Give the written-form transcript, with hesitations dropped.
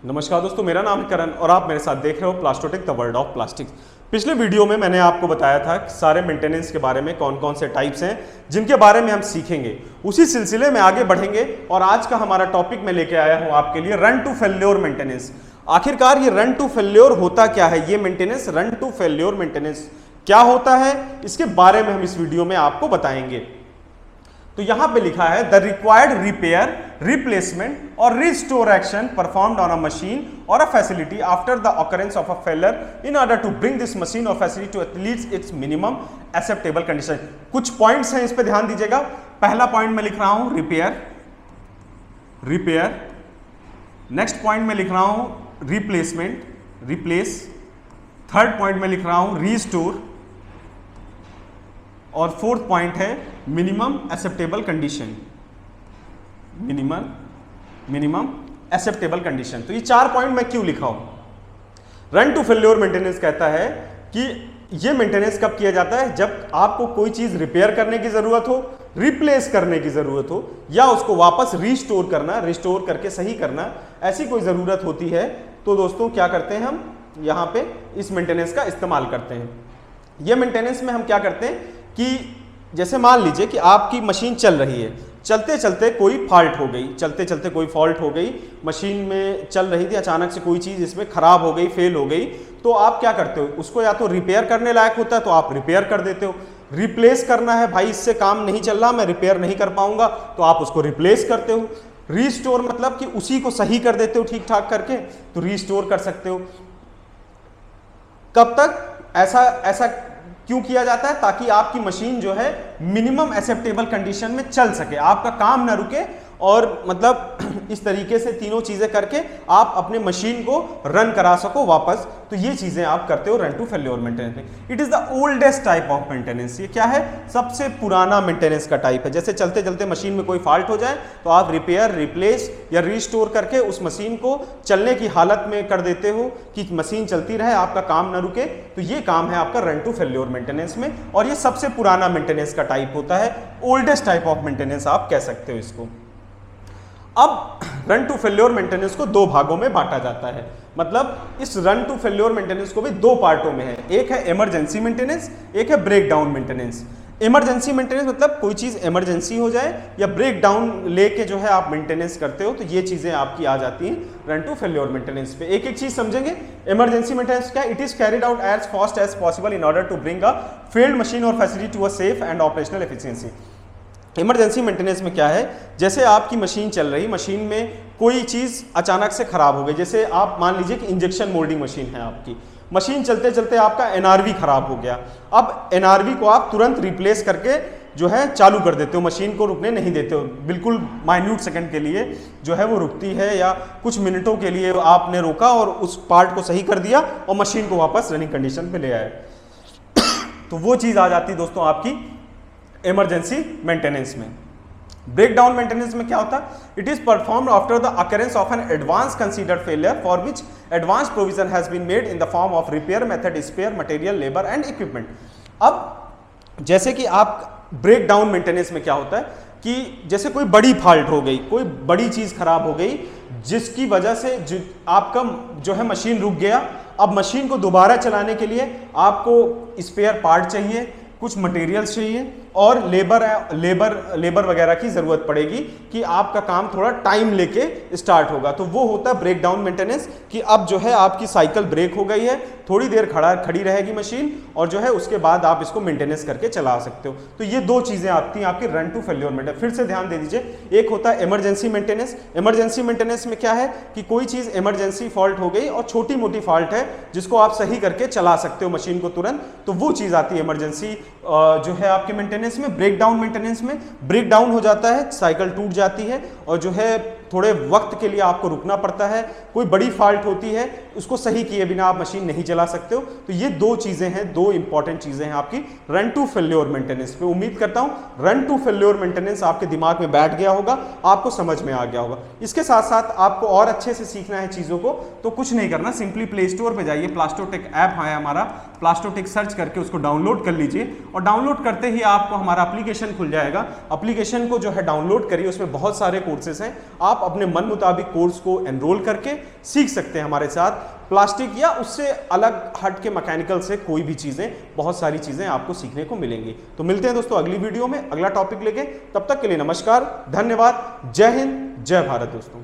नमस्कार दोस्तों, मेरा नाम है करण और आप मेरे साथ देख रहे हो प्लास्टोटेक द वर्ल्ड ऑफ प्लास्टिक्स। पिछले वीडियो में मैंने आपको बताया था कि सारे मेंटेनेंस के बारे में कौन कौन से टाइप्स हैं जिनके बारे में हम सीखेंगे। उसी सिलसिले में आगे बढ़ेंगे और आज का हमारा टॉपिक मैं लेके आया हूं आपके लिए रन टू फेल्योर मेंटेनेंस। आखिरकार ये रन टू फेल्योर होता क्या है, ये maintenance run to failure maintenance क्या होता है, इसके बारे में हम इस वीडियो में आपको बताएंगे। तो यहां पे लिखा है द रिक्वायर्ड रिपेयर, रिप्लेसमेंट और restore action performed on a machine और a facility after the occurrence of a failure in order to bring this machine और facility to at least its minimum acceptable condition. कुछ points हैं, इस पे ध्यान दीजिएगा। पहला पॉइंट मैं लिख रहा हूं रिपेयर। नेक्स्ट पॉइंट में लिख रहा हूं रिप्लेसमेंट, रिप्लेस। थर्ड पॉइंट में लिख रहा हूं रीस्टोर और फोर्थ पॉइंट है minimum acceptable condition, minimum acceptable condition. तो ये 4 पॉइंट मैं क्यों लिखा हूं। रन टू फेल्योर मेंटेनेंस कहता है कि ये मेंटेनेंस कब किया जाता है, जब आपको कोई चीज रिपेयर करने की जरूरत हो, रिप्लेस करने की जरूरत हो या उसको वापस रीस्टोर करना, रिस्टोर करके सही करना, ऐसी कोई जरूरत होती है। तो दोस्तों क्या करते हैं, हम यहां पे इस मेंटेनेंस का इस्तेमाल करते हैं। ये मेंटेनेंस में हम क्या करते हैं कि जैसे मान लीजिए कि आपकी मशीन चल रही है, चलते चलते कोई फॉल्ट हो गई, मशीन में चल रही थी, अचानक से कोई चीज़ इसमें खराब हो गई, फेल हो गई, तो आप क्या करते हो, उसको या तो रिपेयर करने लायक होता है तो आप रिपेयर कर देते हो। रिप्लेस करना है, भाई इससे काम नहीं चल रहा, मैं रिपेयर नहीं कर पाऊंगा, तो आप उसको रिप्लेस करते हो। रीस्टोर मतलब कि उसी को सही कर देते हो ठीक ठाक करके, तो रीस्टोर कर सकते हो। कब तक ऐसा क्यों किया जाता है, ताकि आपकी मशीन जो है मिनिमम एक्सेप्टेबल कंडीशन में चल सके, आपका काम ना रुके और मतलब इस तरीके से तीनों चीजें करके आप अपने मशीन को रन करा सको वापस। तो ये चीजें आप करते हो रन टू फेल्योर मेंटेनेंस में। It is the oldest type of maintenance. ये क्या है, सबसे पुराना मेंटेनेंस का टाइप है। जैसे चलते चलते मशीन में कोई फॉल्ट हो जाए तो आप रिपेयर, रिप्लेस या रीस्टोर करके उस मशीन को चलने की हालत में कर देते हो कि मशीन चलती रहे, आपका काम ना रुके। तो ये काम है आपका रन टू फेल्योर मेंटेनेंस में, और ये सबसे पुराना मेंटेनेंस का टाइप होता है, ओल्डेस्ट टाइप ऑफ मेंटेनेंस आप कह सकते हो इसको। अब रन टू फेल्योर मेंटेनेंस को 2 भागों में बांटा जाता है, मतलब इस रन टू फेल्योर मेंटेनेंस को भी 2 पार्टों में है। एक है इमरजेंसी मेंटेनेंस, एक है breakdown maintenance. Emergency maintenance मतलब कोई चीज इमरजेंसी हो जाए या ब्रेक डाउन लेके जो है आप मेंटेनेंस करते हो, तो ये चीजें आपकी आ जाती हैं रन टू फेल्योर मेंटेनेंस पे। एक एक चीज समझेंगे। इमरजेंसी मेंटेनेंस क्या, it is carried out as fast as possible in order to bring a failed machine और facility to a safe and operational efficiency. Emergency maintenance में क्या है, जैसे आपकी मशीन चल रही, मशीन में कोई चीज़ अचानक से खराब हो गई। जैसे आप मान लीजिए कि इंजेक्शन मोल्डिंग मशीन है आपकी, मशीन चलते चलते आपका एनआरवी खराब हो गया। अब एनआरवी को आप तुरंत रिप्लेस करके जो है चालू कर देते हो, मशीन को रुकने नहीं देते हो, बिल्कुल माइन्यूट सेकंड के लिए जो है वो रुकती है, या कुछ मिनटों के लिए आपने रोका और उस पार्ट को सही कर दिया और मशीन को वापस रनिंग कंडीशन पे ले आए। तो वो चीज़ आ जाती है दोस्तों आपकी इमरजेंसी मेंटेनेंस में। ब्रेक डाउन मेंटेनेंस में क्या होता है, it is performed after the occurrence of an advance considered failure for which advance provision has been made in the form of repair method, spare material, labour and equipment. अब जैसे कि आप break down maintenance में क्या होता है कि जैसे कोई बड़ी फॉल्ट हो गई, कोई बड़ी चीज खराब हो गई जिसकी वजह से आपका जो है मशीन रुक गया। अब मशीन को दोबारा चलाने के लिए आपको स्पेयर पार्ट चाहिए, कुछ मटेरियल्स चाहिए और लेबर वगैरह की जरूरत पड़ेगी कि आपका काम थोड़ा टाइम लेके स्टार्ट होगा। तो वो होता है ब्रेक डाउन मेंटेनेंस, कि अब जो है आपकी साइकिल ब्रेक हो गई है, थोड़ी देर खड़ी रहेगी मशीन और जो है उसके बाद आप इसको मेंटेनेंस करके चला सकते हो। तो ये 2 चीजें आती हैं आपकी रन टू फेल्योर मेंटेनेंस। फिर से ध्यान दे दीजिए, एक होता है इमरजेंसी मेंटेनेंस। इमरजेंसी मेंटेनेंस में क्या है कि कोई चीज इमरजेंसी फॉल्ट हो गई और छोटी मोटी फॉल्ट है जिसको आप सही करके चला सकते हो मशीन को तुरंत, तो वो चीज आती है इमरजेंसी जो है आपके मेंटेनेंस में। ब्रेक डाउन मेंटेनेंस में ब्रेक डाउन हो जाता है, साइकिल टूट जाती है और जो है थोड़े वक्त के लिए आपको रुकना पड़ता है, कोई बड़ी फॉल्ट होती है, उसको सही किए बिना आप मशीन नहीं चला सकते हो। तो ये 2 चीजें हैं, 2 इंपॉर्टेंट चीजें हैं आपकी रन टू फेल्योर मेंटेनेंस पे। उम्मीद करता हूं रन टू फेल्योर मेंटेनेंस आपके दिमाग में बैठ गया होगा, आपको समझ में आ गया होगा। इसके साथ साथ आपको और अच्छे से सीखना है चीजों को, तो कुछ नहीं करना, सिंपली प्ले स्टोर पे जाइए, प्लास्टोटेक ऐप है हमारा, प्लास्टोटेक सर्च करके उसको डाउनलोड कर लीजिए और डाउनलोड करते ही आपको हमारा एप्लीकेशन खुल जाएगा। एप्लीकेशन को जो है डाउनलोड करिए, उसमें बहुत सारे कोर्सेज हैं, आप अपने मन मुताबिक कोर्स को एनरोल करके सीख सकते हैं हमारे साथ प्लास्टिक या उससे अलग हट के मैकेनिकल से कोई भी चीज़ें, बहुत सारी चीज़ें आपको सीखने को मिलेंगी। तो मिलते हैं दोस्तों अगली वीडियो में अगला टॉपिक लेके, तब तक के लिए नमस्कार, धन्यवाद, जय हिंद, जय भारत दोस्तों।